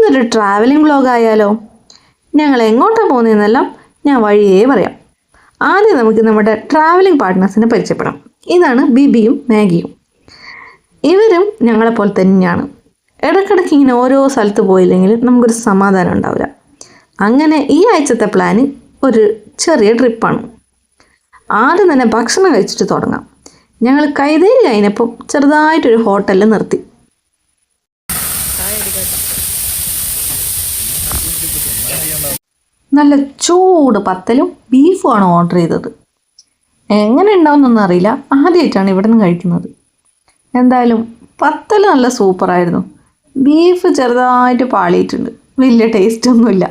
ഇതൊരു travelling vlog ആയാലോ? ഞങ്ങൾ എങ്ങോട്ടാണ് പോകുന്നതെന്നെല്ലാം ഞാൻ വഴിയേ പറയാം. ആദ്യം നമുക്ക് നമ്മുടെ ട്രാവലിംഗ് പാർട്ട്നേഴ്സിനെ പരിചയപ്പെടാം. ഇതാണ് ബിബിയും മാഗിയും. ഇവരും ഞങ്ങളെപ്പോലെ തന്നെയാണ്. ഇടയ്ക്കിടയ്ക്ക് ഇങ്ങനെ ഓരോ സ്ഥലത്ത് പോയില്ലെങ്കിൽ നമുക്കൊരു സമാധാനം ഉണ്ടാവില്ല. അങ്ങനെ ഈ ആഴ്ചത്തെ പ്ലാന് ഒരു ചെറിയ ട്രിപ്പാണ്. ആദ്യം തന്നെ ഭക്ഷണം കഴിച്ചിട്ട് തുടങ്ങാം. ഞങ്ങൾ കൈതേരി കഴിഞ്ഞപ്പോൾ ചെറുതായിട്ടൊരു ഹോട്ടലിൽ നിർത്തി. നല്ല ചൂട് പത്തലും ബീഫുമാണ് ഓർഡർ ചെയ്തത്. എങ്ങനെ ഉണ്ടാവുന്നൊന്നും അറിയില്ല, ആദ്യമായിട്ടാണ് ഇവിടെ നിന്ന് കഴിക്കുന്നത്. എന്തായാലും പത്തൽ നല്ല സൂപ്പറായിരുന്നു. ബീഫ് ചെറുതായിട്ട് പാളിയിട്ടുണ്ട്, വലിയ ടേസ്റ്റ് ഒന്നുമില്ല.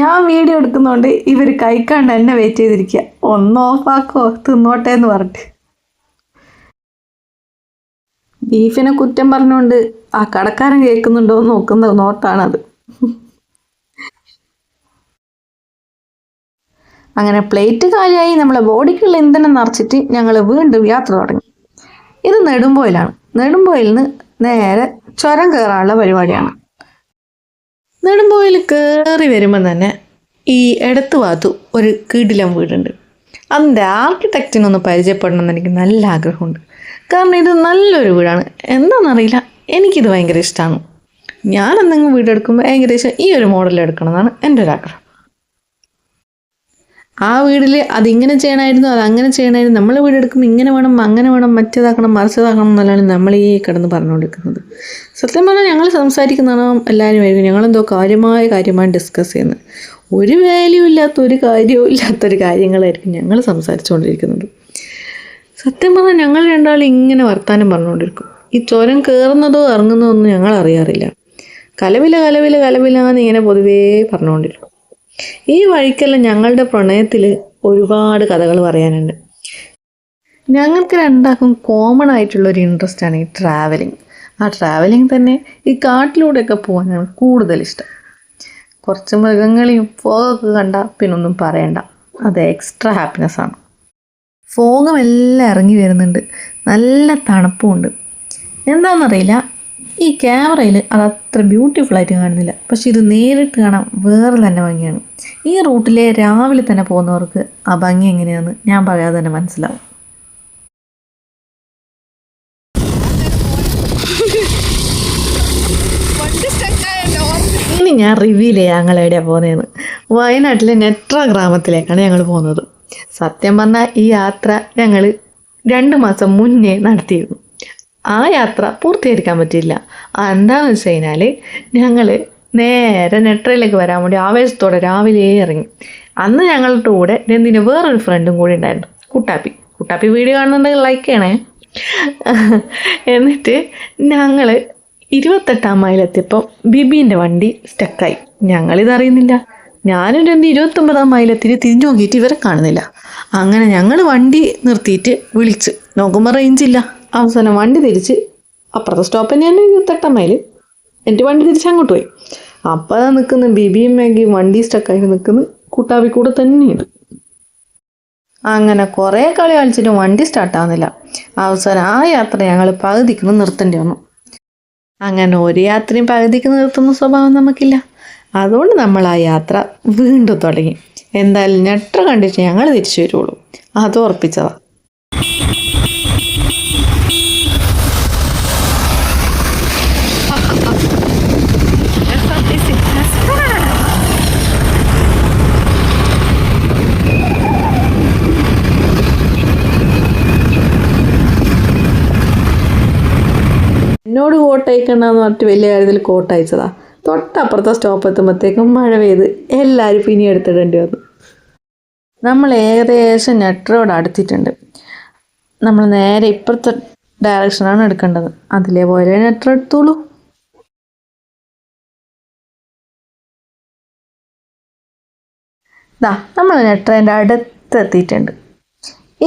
ഞാൻ വീഡിയോ എടുക്കുന്നതുകൊണ്ട് ഇവർ കഴിക്കാണ്ട് എന്നെ വെയിറ്റ് ചെയ്തിരിക്കുക, ഒന്ന് ഓഫാക്കോ തിന്നോട്ടെ എന്ന് പറഞ്ഞിട്ട്. ബീഫിനെ കുറ്റം പറഞ്ഞുകൊണ്ട് ആ കടക്കാരൻ കേൾക്കുന്നുണ്ടോ എന്ന് നോക്കുന്ന നോട്ടാണത്. അങ്ങനെ പ്ലേറ്റ് കാലിയായി നമ്മളെ ബോഡിക്കുള്ള ഇന്ധനം നിറച്ചിട്ട് ഞങ്ങൾ വീണ്ടും യാത്ര തുടങ്ങി. ഇത് നെടുമ്പോയിലാണ്. നെടുമ്പോയിൽ നിന്ന് നേരെ ചുരം കയറാനുള്ള പരിപാടിയാണ്. നെടുമ്പോയിൽ കയറി വരുമ്പോൾ തന്നെ ഈ ഇടത്ത് ഭാഗത്തു ഒരു കിടിലം വീടുണ്ട്. അതിൻ്റെ ആർക്കിടെക്റ്റിനൊന്ന് പരിചയപ്പെടണമെന്ന് എനിക്ക് നല്ല ആഗ്രഹമുണ്ട്. കാരണം ഇത് നല്ലൊരു വീടാണ്. എന്താണെന്നറിയില്ല, എനിക്കിത് ഭയങ്കര ഇഷ്ടമാണ്. ഞാൻ എന്തെങ്കിലും വീടെടുക്കുമ്പോൾ ഏകദേശം ഈ ഒരു മോഡൽ എടുക്കണം എന്നാണ് എൻ്റെ ഒരു ആഗ്രഹം. ആ വീട്ടിൽ അതിങ്ങനെ ചെയ്യണമായിരുന്നു, അതങ്ങനെ ചെയ്യണമായിരുന്നു, നമ്മൾ വീടെടുക്കുമ്പോൾ ഇങ്ങനെ വേണം, അങ്ങനെ വേണം, മറ്റേതാക്കണം, മറിച്ചതാക്കണം എന്നല്ലാണ് നമ്മൾ ഈ കിടന്ന് പറഞ്ഞുകൊണ്ടിരിക്കുന്നത്. സത്യം പറഞ്ഞാൽ ഞങ്ങൾ സംസാരിക്കുന്നതാണോ എല്ലാവരും ആയിരിക്കും ഞങ്ങളെന്തോ കാര്യമായി ഡിസ്കസ് ചെയ്യുന്നത്. ഒരു വാല്യൂ ഇല്ലാത്ത ഒരു കാര്യവും ഇല്ലാത്തൊരു കാര്യങ്ങളായിരിക്കും ഞങ്ങൾ സംസാരിച്ചുകൊണ്ടിരിക്കുന്നത്. സത്യം പറഞ്ഞാൽ ഞങ്ങൾ രണ്ടാളും ഇങ്ങനെ വർത്താനം പറഞ്ഞുകൊണ്ടിരിക്കും. ഈ ചുരം കയറുന്നതോ ഇറങ്ങുന്നതോ ഒന്നും ഞങ്ങൾ അറിയാറില്ല. കലവില ഇങ്ങനെ പൊതുവേ പറഞ്ഞുകൊണ്ടിരിക്കും. ഈ വഴിക്കെല്ലാം ഞങ്ങളുടെ പ്രണയത്തിൽ ഒരുപാട് കഥകൾ പറയാനുണ്ട്. ഞങ്ങൾക്ക് രണ്ടാൾക്കും കോമൺ ആയിട്ടുള്ളൊരു ഇൻട്രസ്റ്റാണ് ഈ ട്രാവലിങ്. ആ ട്രാവലിങ് തന്നെ ഈ കാട്ടിലൂടെയൊക്കെ പോകാനാണ് കൂടുതൽ ഇഷ്ടം. കുറച്ച് മൃഗങ്ങളെയും ഫോഗൊക്കെ കണ്ടാൽ പിന്നൊന്നും പറയണ്ട, അത് എക്സ്ട്രാ ഹാപ്പിനെസ്സാണ്. ഫോഗും എല്ലാം ഇറങ്ങി വരുന്നുണ്ട്, നല്ല തണുപ്പുമുണ്ട്. എന്താണെന്നറിയില്ല, ഈ ക്യാമറയിൽ അതത്ര ബ്യൂട്ടിഫുള്ളായിട്ട് കാണുന്നില്ല, പക്ഷെ ഇത് നേരിട്ട് കാണാൻ വേറെ തന്നെ ഭംഗിയാണ്. ഈ റൂട്ടിലെ രാവിലെ തന്നെ പോകുന്നവർക്ക് ആ ഭംഗി എങ്ങനെയാണെന്ന് ഞാൻ പറയാതെ തന്നെ മനസ്സിലാവും. ഇനി ഞാൻ റിവീൽ ചെയ്യാം ഞങ്ങൾ എവിടെയാണ് പോകുന്നതെന്ന്. വയനാട്ടിലെ നെട്ര ഗ്രാമത്തിലേക്കാണ് ഞങ്ങൾ പോകുന്നത്. സത്യം പറഞ്ഞാൽ ഈ യാത്ര ഞങ്ങൾ 2 മാസം മുന്നേ നടത്തിയിരുന്നു. ആ യാത്ര പൂർത്തീകരിക്കാൻ പറ്റില്ല. എന്താണെന്ന് വെച്ച് കഴിഞ്ഞാൽ ഞങ്ങൾ നേരെ നെട്രയിലേക്ക് വരാൻ വേണ്ടി ആവേശത്തോടെ രാവിലെ ഇറങ്ങി. അന്ന് ഞങ്ങളുടെ കൂടെ എന്തിന് വേറൊരു ഫ്രണ്ടും കൂടി ഉണ്ടായിരുന്നു, കുട്ടാപ്പി വീഡിയോ കാണുന്നുണ്ടെങ്കിൽ ലൈക്ക് ചെയ്യണേ. എന്നിട്ട് ഞങ്ങൾ 28ാം മൈലെത്തിയപ്പോൾ ബിബീൻ്റെ വണ്ടി സ്റ്റക്കായി. ഞങ്ങളിതറിയുന്നില്ല. ഞാനും 29ാം മൈലെത്തിയിട്ട് തിരിഞ്ഞു നോക്കിയിട്ട് ഇവരെ കാണുന്നില്ല. അങ്ങനെ ഞങ്ങൾ വണ്ടി നിർത്തിയിട്ട് വിളിച്ച് നോക്കുമ്പോൾ റേഞ്ചില്ല. അവസാനം വണ്ടി തിരിച്ച് അപ്പുറത്തെ സ്റ്റോപ്പ് തന്നെയാണ് 28ാം മൈൽ. എൻ്റെ വണ്ടി തിരിച്ച് അങ്ങോട്ട് പോയി. അപ്പോൾ അതാ നിൽക്കുന്നു ബിബിയും മാഗിയും വണ്ടി സ്റ്റക്കായിട്ട് നിൽക്കുന്നു, കുട്ടാപ്പി കൂടെ തന്നെയുണ്ട്. അങ്ങനെ കുറേ കളി കളിച്ചിട്ടും വണ്ടി സ്റ്റാർട്ടാവുന്നില്ല. അവസാനം ആ യാത്ര ഞങ്ങൾ പകുതിക്ക് നിർത്തേണ്ടി വന്നു. അങ്ങനെ ഒരു യാത്രയും പകുതിക്ക് നിർത്തുന്ന സ്വഭാവം നമുക്കില്ല. അതുകൊണ്ട് നമ്മൾ ആ യാത്ര വീണ്ടും തുടങ്ങി. എന്തായാലും നെട്ര കണ്ടിട്ട് ഞങ്ങൾ തിരിച്ചു വരുള്ളൂ, അത് ഉറപ്പിച്ചതാണ്. എന്നോട് കോട്ടയക്കണ്ടെന്ന് പറഞ്ഞിട്ട് വലിയ കാര്യത്തിൽ കോട്ടയച്ചതാ. തൊട്ടപ്പുറത്തെ സ്റ്റോപ്പ് എത്തുമ്പോഴത്തേക്കും മഴ പെയ്ത് എല്ലാവരും പിനി എടുത്തിടേണ്ടി വന്നു. നമ്മൾ ഏകദേശം നെട്രയോട് അടുത്തിട്ടുണ്ട്. നമ്മൾ നേരെ ഇപ്പുറത്തെ ഡയറക്ഷനാണ് എടുക്കേണ്ടത്. അതിലേ പോലെ നെട്ര എടുത്തോളൂ. നമ്മൾ നെട്രേൻ്റെ അടുത്തെത്തിയിട്ടുണ്ട്.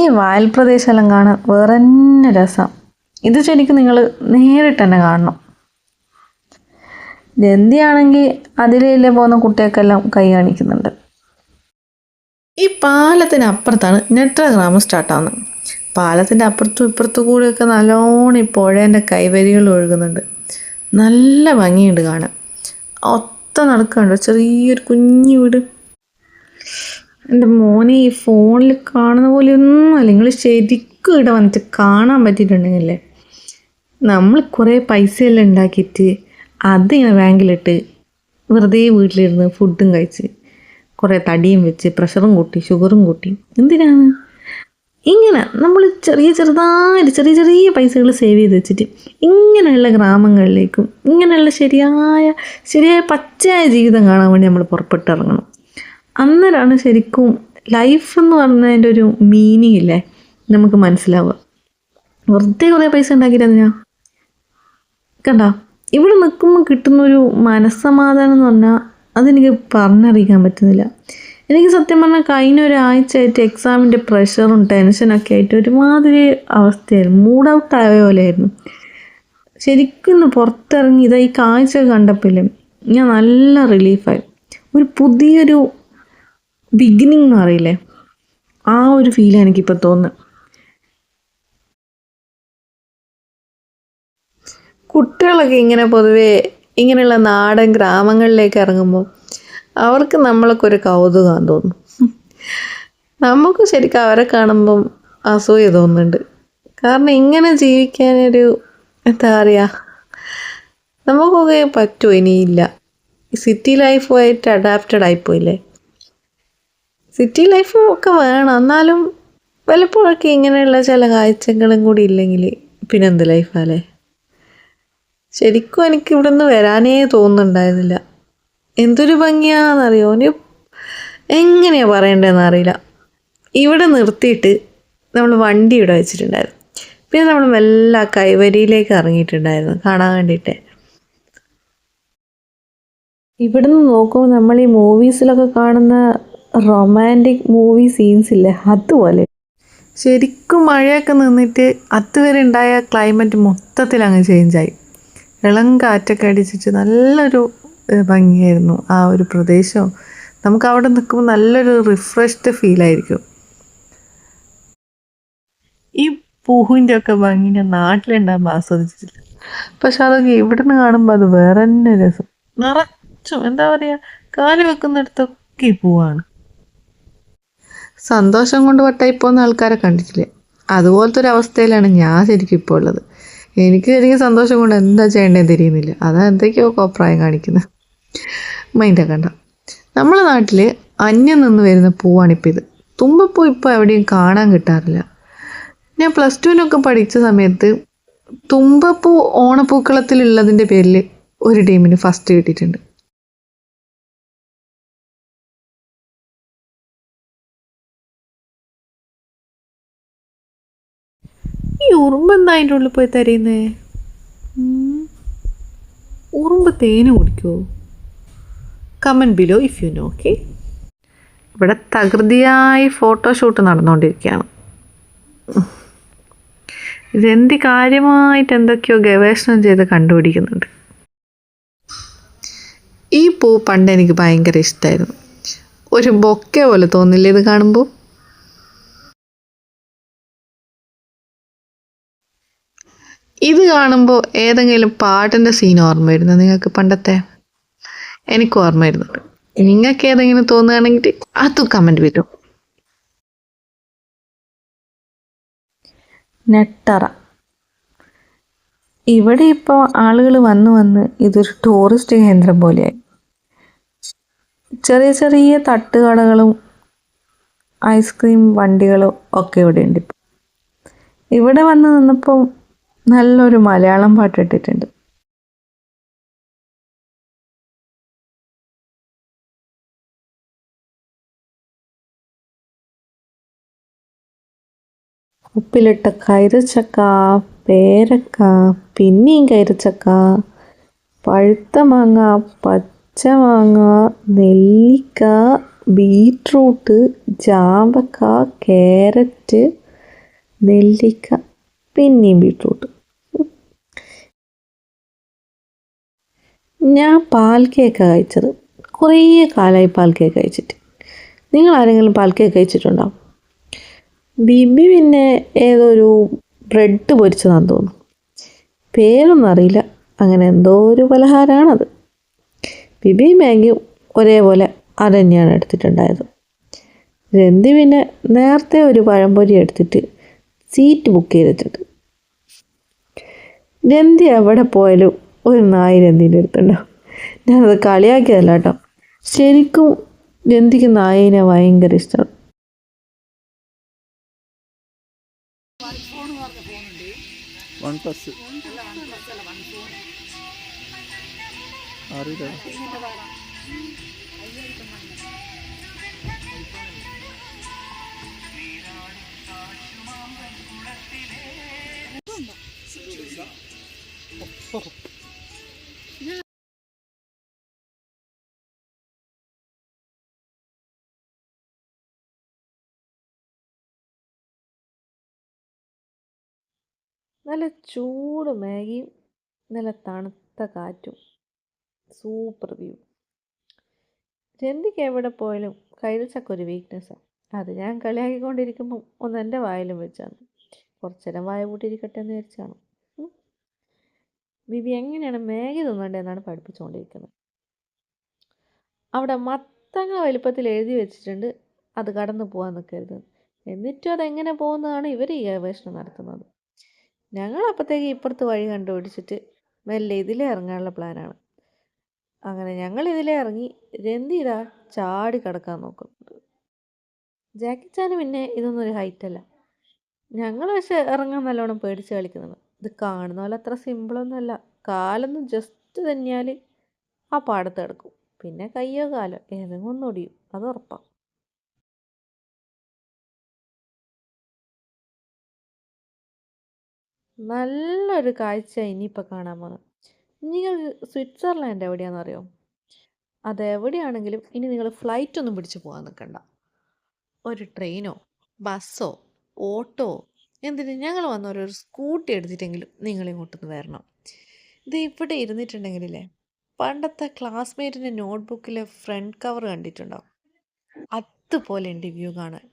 ഈ വയൽ പ്രദേശമെല്ലാം കാണാൻ വേറെ തന്നെ രസം. ഇത് ശരിക്കും നിങ്ങൾ നേരിട്ട് തന്നെ കാണണം. ജന്തിയാണെങ്കിൽ അതിലേ പോകുന്ന കുട്ടികൾക്കെല്ലാം കൈ കാണിക്കുന്നുണ്ട്. ഈ പാലത്തിന് അപ്പുറത്താണ് നെട്ര ഗ്രാമം സ്റ്റാർട്ടാവുന്നത്. പാലത്തിൻ്റെ അപ്പുറത്തും ഇപ്പുറത്തും കൂടെയൊക്കെ നല്ലോണം ഈ പുഴേൻ്റെ കൈവരികൾ ഒഴുകുന്നുണ്ട്. നല്ല ഭംഗിയുണ്ട് കാണാൻ. ഒത്ത നടക്കണ്ടോ, ചെറിയൊരു കുഞ്ഞു വീട്. എൻ്റെ മോനെ ഈ ഫോണിൽ കാണുന്ന പോലെ ഒന്നും അല്ല. നിങ്ങൾ ശരിക്കും ഇവിടെ വന്നിട്ട് കാണാൻ പറ്റിയിട്ടുണ്ടെങ്കിലേ, നമ്മൾ കുറേ പൈസയെല്ലാം ഉണ്ടാക്കിയിട്ട് അതിങ്ങനെ ബാങ്കിലിട്ട് വെറുതെ വീട്ടിലിരുന്ന് ഫുഡും കഴിച്ച് കുറേ തടിയും വെച്ച് പ്രഷറും കൂട്ടി ഷുഗറും കൂട്ടി എന്തിനാണ് ഇങ്ങനെ നമ്മൾ ചെറിയ ചെറിയ പൈസകൾ സേവ് ചെയ്ത് വെച്ചിട്ട് ഇങ്ങനെയുള്ള ഗ്രാമങ്ങളിലേക്കും ഇങ്ങനെയുള്ള ശരിയായ പച്ചയായ ജീവിതം കാണാൻ വേണ്ടി നമ്മൾ പുറപ്പെട്ടിറങ്ങണം. അന്നേരമാണ് ശരിക്കും ലൈഫ് എന്ന് പറഞ്ഞതിൻ്റെ ഒരു മീനിങ് ഇല്ലേ നമുക്ക് മനസ്സിലാവുക. വെറുതെ കുറേ പൈസ ഉണ്ടാക്കിയിട്ടെന്തിനാ? കണ്ടോ, ഇവിടെ നിൽക്കുമ്പോൾ കിട്ടുന്നൊരു മനസ്സമാധാനം എന്ന് പറഞ്ഞാൽ അതെനിക്ക് പറഞ്ഞറിയിക്കാൻ പറ്റുന്നില്ല. എനിക്ക് സത്യം പറഞ്ഞാൽ കഴിഞ്ഞ ഒരാഴ്ചയായിട്ട് എക്സാമിൻ്റെ പ്രഷറും ടെൻഷനൊക്കെ ആയിട്ട് ഒരുമാതിരി അവസ്ഥയായിരുന്നു. മൂഡ് ഔട്ട് ആയ പോലെയായിരുന്നു. ശരിക്കും ഇന്ന് പുറത്തിറങ്ങി ഇതാ ഈ കാഴ്ച കണ്ടപ്പോഴും ഞാൻ നല്ല റിലീഫായി. ഒരു പുതിയൊരു ബിഗിനിങ് എന്ന് അറിയില്ലേ, ആ ഒരു ഫീലാണ് എനിക്കിപ്പോൾ തോന്നുന്നത്. കുട്ടികളൊക്കെ ഇങ്ങനെ പൊതുവേ ഇങ്ങനെയുള്ള നാടൻ ഗ്രാമങ്ങളിലേക്ക് ഇറങ്ങുമ്പോൾ അവർക്ക് നമ്മളൊക്കെ ഒരു കൗതുകം തോന്നും. നമുക്ക് ശരിക്കും അവരെ കാണുമ്പം അസൂയ തോന്നുന്നുണ്ട്. കാരണം ഇങ്ങനെ ജീവിക്കാനൊരു എന്താ പറയുക, നമുക്കൊക്കെ പറ്റുമോ? ഇനിയില്ല. സിറ്റി ലൈഫുമായിട്ട് അഡാപ്റ്റഡ് ആയിപ്പോയില്ലേ. സിറ്റി ലൈഫും ഒക്കെ വേണം, എന്നാലും വല്ലപ്പോഴൊക്കെ ഇങ്ങനെയുള്ള ചില കാഴ്ചകളും കൂടി ഇല്ലെങ്കിൽ പിന്നെന്ത് ലൈഫാല്ലേ. ശരിക്കും എനിക്ക് ഇവിടെ നിന്ന് വരാനേ തോന്നുന്നുണ്ടായിരുന്നില്ല. എന്തൊരു ഭംഗിയാണെന്നറിയോ, എങ്ങനെയാണ് പറയേണ്ടതെന്ന് അറിയില്ല. ഇവിടെ നിർത്തിയിട്ട് നമ്മൾ വണ്ടി ഇവിടെ വെച്ചിട്ടുണ്ടായിരുന്നു. പിന്നെ നമ്മൾ മെല്ലെ കൈവരിയിലേക്ക് ഇറങ്ങിയിട്ടുണ്ടായിരുന്നു കാണാൻ വേണ്ടിയിട്ട്. ഇവിടെ നിന്ന് നോക്കുമ്പോൾ നമ്മൾ ഈ മൂവീസിലൊക്കെ കാണുന്ന റൊമാൻറ്റിക് മൂവി സീൻസ് ഇല്ലേ, അതുപോലെ ശരിക്കും മഴയൊക്കെ നിന്നിട്ട് അതുവരെ ഉണ്ടായ ക്ലൈമറ്റ് മൊത്തത്തിൽ അങ്ങ് ചേഞ്ചായി. ഇളം കാറ്റൊക്കെ അടിച്ചിട്ട് നല്ലൊരു ഭംഗിയായിരുന്നു ആ ഒരു പ്രദേശം. നമുക്ക് അവിടെ നിൽക്കുമ്പോൾ നല്ലൊരു റിഫ്രഷ്ഡ് ഫീലായിരിക്കും. ഈ പൂവിൻ്റെ ഒക്കെ ഭംഗി ഞാൻ നാട്ടിലുണ്ടാകുമ്പോൾ ആസ്വദിച്ചിട്ടില്ല. പക്ഷെ അതൊക്കെ ഇവിടെ നിന്ന് കാണുമ്പോൾ അത് വേറെ തന്നെ രസം. നിറച്ചും എന്താ പറയുക, കാല് വെക്കുന്നിടത്തൊക്കെ ഈ പൂവാണ്. സന്തോഷം കൊണ്ട് വട്ടായി പോകുന്ന ആൾക്കാരെ കണ്ടിട്ടില്ലേ, അതുപോലത്തെ ഒരു അവസ്ഥയിലാണ് ഞാൻ ശരിക്കും ഇപ്പോൾ ഉള്ളത്. എനിക്ക് ശരിക്കും സന്തോഷം കൊണ്ട് എന്താ ചെയ്യേണ്ടതെന്ന് തിരിയുന്നില്ല. അതാ എന്തൊക്കെയോ കോപ്രായം കാണിക്കുന്നത്. മൈൻഡൊക്കെ കണ്ട നമ്മളെ നാട്ടിൽ അന്യം നിന്ന് വരുന്ന പൂവാണിപ്പോൾ ഇത്. തുമ്പപ്പൂ ഇപ്പോൾ എവിടെയും കാണാൻ കിട്ടാറില്ല. ഞാൻ +2 പഠിച്ച സമയത്ത് തുമ്പപ്പൂ ഓണപ്പൂക്കളത്തിലുള്ളതിൻ്റെ പേരിൽ ഒരു ടീമിന് ഫസ്റ്റ് കിട്ടിയിട്ടുണ്ട്. ഈ ഉറുമ്പ് എന്താ അതിൻ്റെ ഉള്ളിൽ പോയി തരുന്നേ? ഉറുമ്പ് തേന് കുടിക്കുമോ? Comment below if you know. Okay, ഇവിടെ തകൃതിയായി ഫോട്ടോഷൂട്ട് നടന്നുകൊണ്ടിരിക്കുകയാണ്. ഇതെന്ത് കാര്യമായിട്ട് എന്തൊക്കെയോ ഗവേഷണം ചെയ്ത് കണ്ടുപിടിക്കുന്നുണ്ട്. ഈ പൂ പണ്ട് എനിക്ക് ഭയങ്കര ഇഷ്ടമായിരുന്നു. ഒരു ബൊക്കെ പോലെ തോന്നില്ലേ ഇത് കാണുമ്പോൾ? ഇത് കാണുമ്പോൾ ഏതെങ്കിലും പാട്ടിൻ്റെ സീൻ ഓർമ്മ വരുന്നത് നിങ്ങൾക്ക് പണ്ടത്തെ? എനിക്ക് ഓർമ്മ വരുന്നുണ്ട്. നിങ്ങൾക്ക് ഏതെങ്കിലും തോന്നുകയാണെങ്കിൽ അത് കമൻറ്റ് വരും. നെട്ടറ ഇവിടെ ഇപ്പോൾ ആളുകൾ വന്ന് ഇതൊരു ടൂറിസ്റ്റ് കേന്ദ്രം പോലെയായി. ചെറിയ ചെറിയ തട്ടുകടകളും ഐസ്ക്രീം വണ്ടികളും ഒക്കെ ഇവിടെ ഉണ്ട്. ഇവിടെ വന്ന് നിന്നപ്പോൾ നല്ലൊരു മലയാളം പാട്ട് ഇട്ടിട്ടുണ്ട്. ഉപ്പിലിട്ട കൈതച്ചക്ക, പേരക്ക, പിന്നെയും കൈതച്ചക്ക, പഴുത്ത മാങ്ങ, പച്ചമാങ്ങ, നെല്ലിക്ക, ബീറ്റ്റൂട്ട്, ജാമ്പക്ക, ക്യാരറ്റ്, നെല്ലിക്ക, പിന്നെയും ബീറ്റ്റൂട്ട്. ഞാൻ പാൽ കേക്കാണ് കഴിച്ചത്. കുറേ കാലമായി പാൽ കേക്ക് കഴിച്ചിട്ട്. നിങ്ങൾ ആരെങ്കിലും പാൽ കേക്ക് കഴിച്ചിട്ടുണ്ടോ? ബിബി പിന്നെ ഏതൊരു ബ്രെഡ് പൊരിച്ചതാണെന്ന് തോന്നുന്നു, പേരൊന്നും അറിയില്ല. അങ്ങനെ എന്തോ ഒരു പലഹാരമാണത്. ബിബിയും മാഗിയും ഒരേപോലെ അത് തന്നെയാണ് എടുത്തിട്ടുണ്ടായത്. രന്തി പിന്നെ നേരത്തെ ഒരു പഴംപൊരി എടുത്തിട്ട് സീറ്റ് ബുക്ക് ചെയ്തിട്ടുണ്ട്. രന്തി എവിടെ പോയാലും ഒരു നായി രന്തിൻ്റെ അടുത്തുണ്ടാവും. ഞാനത് കളിയാക്കിയതല്ല കേട്ടോ, ശരിക്കും രന്തിക്ക് നായിനെ ഭയങ്കര ഇഷ്ടമാണ്. നല്ല ചൂട് മാഗിയും നല്ല തണുത്ത കാറ്റും സൂപ്പർ വ്യൂ. രന്തിക്ക് എവിടെ പോയാലും കൈതച്ചക്ക ഒരു വീക്ക്നെസ്സാണ്. അത് ഞാൻ കളിയാക്കിക്കൊണ്ടിരിക്കുമ്പം ഒന്ന് എൻ്റെ വായിലും വെച്ചാണ്. കുറച്ചു നേരം വായ കൂട്ടിയിരിക്കട്ടെ എന്ന് വിചാരിച്ചാണ്. ബിബി എങ്ങനെയാണ് മാഗി തിന്നേണ്ടതെന്നാണ് പഠിപ്പിച്ചുകൊണ്ടിരിക്കുന്നത്. അവിടെ മത്തങ്ങ വലുപ്പത്തിൽ എഴുതി വെച്ചിട്ടുണ്ട്, അത് കടന്നു പോകാൻ നിൽക്കരുത്. എന്നിട്ടും അതെങ്ങനെ പോകുന്നതാണ് ഇവർ ഈ ഗവേഷണം നടത്തുന്നത്. ഞങ്ങളപ്പോഴത്തേക്ക് ഇപ്പുറത്ത് വഴി കണ്ടുപിടിച്ചിട്ട് മെല്ലെ ഇതിലേ ഇറങ്ങാനുള്ള പ്ലാനാണ്. അങ്ങനെ ഞങ്ങൾ ഇതിലേ ഇറങ്ങി. രന്തി ഇതാ ചാടി കിടക്കാൻ നോക്കുന്നുണ്ട്. ജാക്കിച്ചാന് പിന്നെ ഇതൊന്നും ഒരു ഹൈറ്റല്ല. ഞങ്ങൾ പക്ഷെ ഇറങ്ങാൻ നല്ലോണം പേടിച്ച് കളിക്കുന്നുണ്ട്. ഇത് കാണുന്ന പോലെ അത്ര സിമ്പിളൊന്നുമല്ല. കാലൊന്നും ജസ്റ്റ് തന്നെയാൽ ആ പാടത്ത് കിടക്കും. പിന്നെ കയ്യോ കാലോ ഏതെങ്കിലും ഒന്ന് ഒടിയും, അത് ഉറപ്പാണ്. നല്ലൊരു കാഴ്ച ഇനിയിപ്പോൾ കാണാൻ പോകുന്നത്. നിങ്ങൾ സ്വിറ്റ്സർലാൻഡ് എവിടെയാണെന്നറിയോ? അതെവിടെയാണെങ്കിലും ഇനി നിങ്ങൾ ഫ്ലൈറ്റൊന്നും പിടിച്ച് പോകാൻ നിൽക്കണ്ട. ഒരു ട്രെയിനോ ബസ്സോ ഓട്ടോ എന്തിന്, ഞങ്ങൾ വന്നൊരു സ്കൂട്ടി എടുത്തിട്ടെങ്കിലും നിങ്ങൾ ഇങ്ങോട്ടൊന്ന് വരണം. ഇത് ഇവിടെ ഇരുന്നിട്ടുണ്ടെങ്കിലേ പണ്ടത്തെ ക്ലാസ്മേറ്റിൻ്റെ നോട്ട്ബുക്കിലെ ഫ്രണ്ട് കവർ കണ്ടിട്ടുണ്ടാവും, അതുപോലെ ഉണ്ട് വ്യൂ കാണാൻ.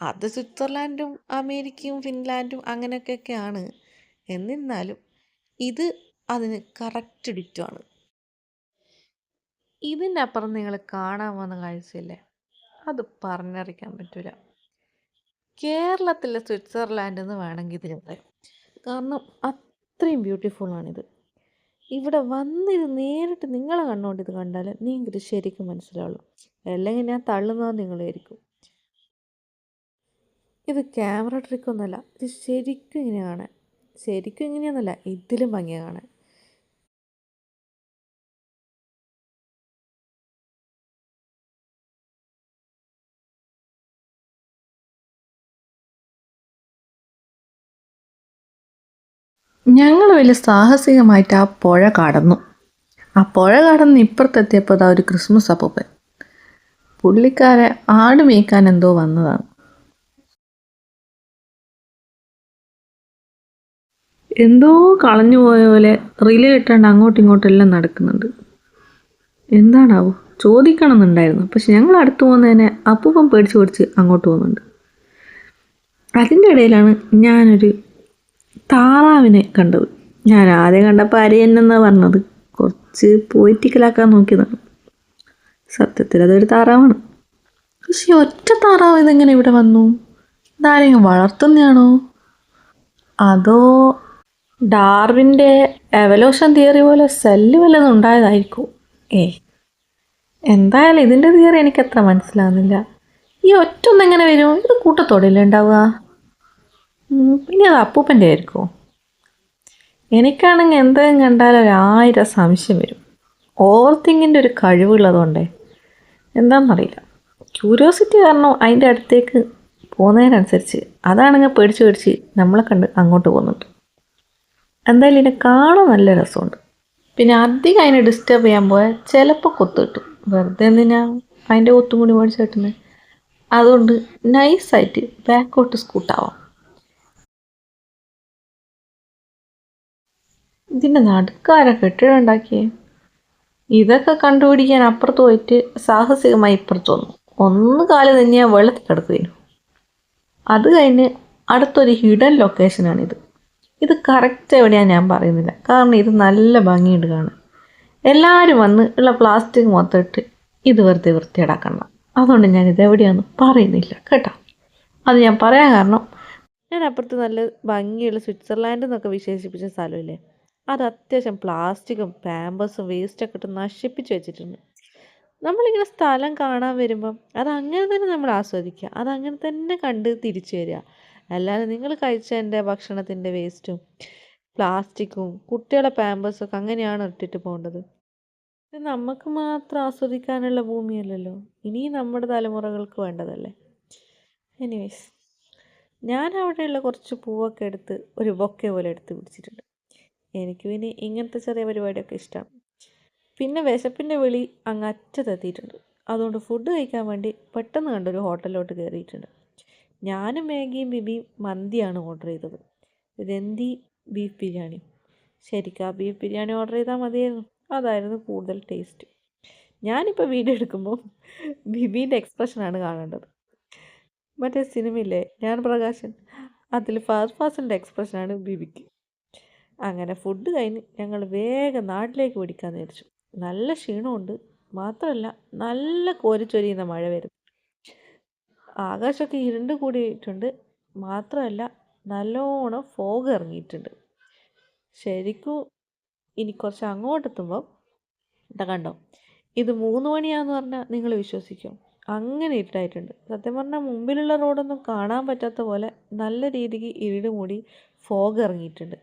അത് സ്വിറ്റ്സർലാൻഡും അമേരിക്കയും ഫിൻലാൻഡും അങ്ങനെയൊക്കെയാണ്. എന്നിരുന്നാലും ഇത് അതിന് കറക്റ്റ് ഡിറ്റുമാണ്. ഇതിൻ്റെ അപ്പുറം നിങ്ങൾ കാണാൻ വന്ന കാഴ്ചയില്ലേ, അത് പറഞ്ഞറിയിക്കാൻ പറ്റില്ല. കേരളത്തിലെ സ്വിറ്റ്സർലാൻഡ് എന്ന് വേണമെങ്കിൽ ഇതിന് പറയാം. കാരണം അത്രയും ബ്യൂട്ടിഫുള്ളാണിത്. ഇവിടെ വന്നിത് നേരിട്ട് നിങ്ങളെ കണ്ണുകൊണ്ട് ഇത് കണ്ടാൽ നിങ്ങൾക്ക് ശരിക്കും മനസ്സിലാവുള്ളൂ. അല്ലെങ്കിൽ ഞാൻ തള്ളുന്നത് നിങ്ങളായിരിക്കും. ഇത് ക്യാമറ ട്രിക്കൊന്നുമല്ല, ഇത് ശരിക്കും ഇങ്ങനെ കാണാൻ. ശരിക്കും ഇങ്ങനെയൊന്നുമല്ല, ഇതിലും ഭംഗിയാണ് കാണാൻ. ഞങ്ങൾ വലിയ സാഹസികമായിട്ട് ആ പുഴ കടന്നു. ആ പുഴ കടന്ന് ഇപ്പുറത്തെത്തിയപ്പോൾ അതാ ഒരു ക്രിസ്മസ് അപ്പൂപ്പൻ. പുള്ളിക്കാരെ ആട് മേയ്ക്കാൻ എന്തോ വന്നതാണ്. എന്തോ കളഞ്ഞു പോയ പോലെ റിലേ ഇട്ടാണ്ട് അങ്ങോട്ടും ഇങ്ങോട്ടും എല്ലാം നടക്കുന്നുണ്ട്. എന്താണാവോ ചോദിക്കണം എന്നുണ്ടായിരുന്നു, പക്ഷെ ഞങ്ങൾ അടുത്ത് പോകുന്നതിനെ അപ്പൂപ്പൻ പേടിച്ച് അങ്ങോട്ട് പോകുന്നുണ്ട്. അതിൻ്റെ ഇടയിലാണ് ഞാനൊരു താറാവിനെ കണ്ടത്. ഞാൻ ആദ്യം കണ്ടപ്പോൾ അരയന്നെന്നാണ് പറഞ്ഞത്. കുറച്ച് പോയിറ്റിക്കലാക്കാൻ നോക്കിയതാണ്. സത്യത്തിൽ അതൊരു താറാവാണ്. പക്ഷേ ഒറ്റ താറാവ് ഇതെങ്ങനെ ഇവിടെ വന്നു? ഇതാരെങ്കിലും വളർത്തുന്നതാണോ അതോ ഡാർവിൻ്റെ എവല്യൂഷൻ തിയറി പോലെ സെല്ല് വല്ലതും ഉണ്ടായതായിരിക്കും? എന്തായാലും ഇതിൻ്റെ തിയറി എനിക്കത്ര മനസ്സിലാകുന്നില്ല. ഈ ഒറ്റൊന്നെങ്ങനെ വരും? ഇത് കൂട്ടത്തോടെയല്ലേ ഉണ്ടാവുക? ഇനി അത് അപ്പൂപ്പൻ്റെ ആയിരിക്കുമോ? എനിക്കാണെങ്കിൽ എന്തെങ്കിലും കണ്ടാൽ 1000 സംശയം വരും. ഓവർ തിങ്കിൻ്റെ ഒരു കഴിവുള്ളതുകൊണ്ടേ എന്താണെന്നറിയില്ല. ക്യൂരിയോസിറ്റി കാരണം അതിൻ്റെ അടുത്തേക്ക് പോകുന്നതിനനുസരിച്ച് അതാണെങ്കിൽ പേടിച്ച് നമ്മളെ കണ്ട് അങ്ങോട്ട് പോകുന്നുണ്ട്. എന്തായാലും ഇതിനെ കാണാൻ നല്ല രസമുണ്ട്. പിന്നെ അധികം അതിനെ ഡിസ്റ്റർബ് ചെയ്യാൻ പോയാൽ ചിലപ്പോൾ കൊത്ത് കിട്ടും. വെറുതെ എന്തിനാ അതിൻ്റെ കൊത്തും കൂടി മേടിച്ച് കിട്ടുന്നത്? അതുകൊണ്ട് നൈസായിട്ട് ബാക്കോട്ട് സ്കൂട്ടാവാം. ഇതിൻ്റെ നടുക്കാരെ കെട്ടിടം ഉണ്ടാക്കിയേ? ഇതൊക്കെ കണ്ടുപിടിക്കാൻ അപ്പുറത്ത് പോയിട്ട് സാഹസികമായി ഇപ്പുറത്ത് വന്നു. ഒന്ന് കാല് തന്നെയാൽ വെള്ളത്തിൽ കിടക്കുകയും. അത് കഴിഞ്ഞ് അടുത്തൊരു ഹിഡൻ ലൊക്കേഷനാണിത്. ഇത് കറക്റ്റ് എവിടെയാണ് ഞാൻ പറയുന്നില്ല, കാരണം ഇത് നല്ല ഭംഗിയുണ്ട് കാണാൻ. എല്ലാവരും വന്ന് ഉള്ള പ്ലാസ്റ്റിക് മൊത്തം ഇട്ട് ഇത് വെറുതെ വൃത്തിയേടാക്കണം. അതുകൊണ്ട് ഞാനിത് എവിടെയാണെന്ന് പറയുന്നില്ല കേട്ടോ. അത് ഞാൻ പറയാൻ കാരണം, ഞാൻ അപ്പുറത്ത് നല്ല ഭംഗിയുള്ള സ്വിറ്റ്സർലാൻഡ് എന്നൊക്കെ വിശേഷിപ്പിച്ച സ്ഥലമില്ലേ, അത് അത്യാവശ്യം പ്ലാസ്റ്റിക്കും പാമ്പേഴ്സും വേസ്റ്റൊക്കെ ഇട്ട് നശിപ്പിച്ച് വെച്ചിട്ടുണ്ട്. നമ്മളിങ്ങനെ സ്ഥലം കാണാൻ വരുമ്പം അതങ്ങനെ തന്നെ നമ്മൾ ആസ്വദിക്കുക, അതങ്ങനെ തന്നെ കണ്ട് തിരിച്ചു വരിക. അല്ലാതെ നിങ്ങൾ കഴിച്ച എൻ്റെ ഭക്ഷണത്തിൻ്റെ വേസ്റ്റും പ്ലാസ്റ്റിക്കും കുട്ടികളെ പാമ്പേഴ്സും ഒക്കെ അങ്ങനെയാണ് ഇട്ടിട്ട് പോകേണ്ടത്. ഇത് നമുക്ക് മാത്രം ആസ്വദിക്കാനുള്ള ഭൂമിയല്ലല്ലോ, ഇനിയും നമ്മുടെ തലമുറകൾക്ക് വേണ്ടതല്ലേ. എനിവേസ്, ഞാൻ അവിടെയുള്ള കുറച്ച് പൂവൊക്കെ എടുത്ത് ഒരു ബൊക്കെ പോലെ എടുത്ത് പിടിച്ചിട്ടുണ്ട്. എനിക്ക് പിന്നെ ഇങ്ങനത്തെ ചെറിയ പരിപാടിയൊക്കെ ഇഷ്ടമാണ്. പിന്നെ വിശപ്പിൻ്റെ വിളി അങ്ങ് അറ്റത്തെത്തിയിട്ടുണ്ട്. അതുകൊണ്ട് ഫുഡ് കഴിക്കാൻ വേണ്ടി പെട്ടെന്ന് കണ്ടൊരു ഹോട്ടലിലോട്ട് കയറിയിട്ടുണ്ട്. ഞാനും മാഗിയും ബിബിയും മന്തിയാണ് ഓർഡർ ചെയ്തത്, രന്തി ബീഫ് ബിരിയാണി. ശരിക്കും ആ ബീഫ് ബിരിയാണി ഓർഡർ ചെയ്താൽ മതിയായിരുന്നു, അതായിരുന്നു കൂടുതൽ ടേസ്റ്റ്. ഞാനിപ്പോൾ വീഡിയോ എടുക്കുമ്പോൾ ബിബീൻ്റെ എക്സ്പ്രഷനാണ് കാണേണ്ടത്. മറ്റേ സിനിമയില്ലേ ഞാൻ പ്രകാശൻ, അതിൽ ഫഹദ് ഫാസിലിൻ്റെ എക്സ്പ്രഷനാണ് ബിബിക്ക്. അങ്ങനെ ഫുഡ് കഴിഞ്ഞ് ഞങ്ങൾ വേഗം നാട്ടിലേക്ക് പിടിക്കാമെന്ന് വിചാരിച്ചു. നല്ല ക്ഷീണമുണ്ട്, മാത്രമല്ല നല്ല കോരിച്ചൊരിയുന്ന മഴ വരും. ആകാശമൊക്കെ ഇരുണ്ട് കൂടിയിട്ടുണ്ട്, മാത്രമല്ല നല്ലോണം ഫോഗ് ഇറങ്ങിയിട്ടുണ്ട്. ശരിക്കും ഇനി കുറച്ച് അങ്ങോട്ടെത്തുമ്പം കണ്ടോ, ഇത് 3 മണിയാന്ന് പറഞ്ഞാൽ നിങ്ങൾ വിശ്വസിക്കും, അങ്ങനെ ഇരുട്ടായിട്ടുണ്ട്. സത്യം പറഞ്ഞാൽ മുമ്പിലുള്ള റോഡൊന്നും കാണാൻ പറ്റാത്ത പോലെ നല്ല രീതിക്ക് ഇരുട് മൂടി ഫോഗ് ഇറങ്ങിയിട്ടുണ്ട്.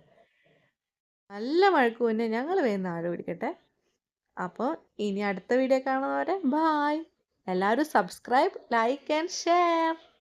നല്ല മഴക്ക് മുന്നേ ഞങ്ങൾ വേഗം നാട് പിടിക്കട്ടെ. അപ്പോൾ ഇനി അടുത്ത വീഡിയോ കാണുന്നവരെ ബായ്. എല്ലാവരും സബ്സ്ക്രൈബ്, ലൈക്ക് ആൻഡ് ഷെയർ.